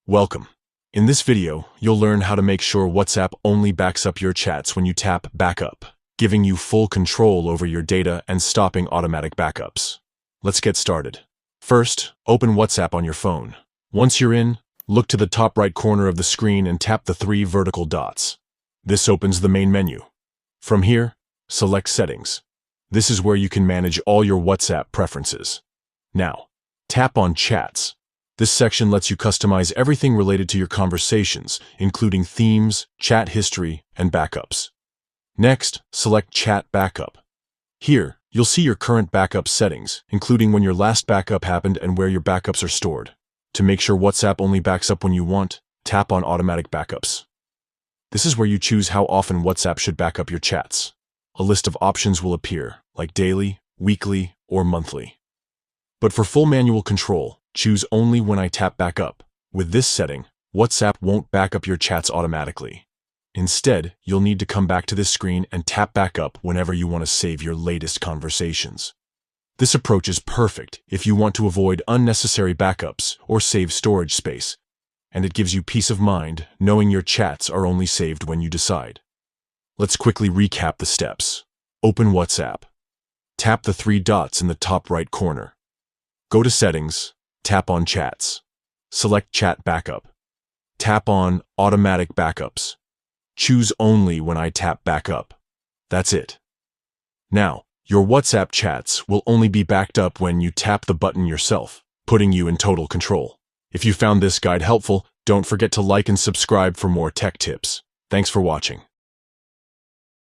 Welcome. In this video, you'll learn how to make sure WhatsApp only backs up your chats when you tap Backup, giving you full control over your data and stopping automatic backups. Let's get started. First, open WhatsApp on your phone. Once you're in, look to the top right corner of the screen and tap the three vertical dots. This opens the main menu. From here, select Settings. This is where you can manage all your WhatsApp preferences. Now, tap on Chats. This section lets you customize everything related to your conversations, including themes, chat history, and backups. Next, select Chat Backup. Here, you'll see your current backup settings, including when your last backup happened and where your backups are stored. To make sure WhatsApp only backs up when you want, tap on Automatic Backups. This is where you choose how often WhatsApp should back up your chats. A list of options will appear, like daily, weekly, or monthly. But for full manual control, choose only when I tap Backup. With this setting, WhatsApp won't back up your chats automatically. Instead, you'll need to come back to this screen and tap Backup whenever you want to save your latest conversations. This approach is perfect if you want to avoid unnecessary backups or save storage space, and it gives you peace of mind knowing your chats are only saved when you decide. Let's quickly recap the steps. Open WhatsApp. Tap the three dots in the top right corner. Go to Settings, tap on Chats. Select Chat Backup. Tap on Automatic Backups. Choose only when I tap Backup. That's it. Now, your WhatsApp chats will only be backed up when you tap the button yourself, putting you in total control. If you found this guide helpful, don't forget to like and subscribe for more tech tips. Thanks for watching.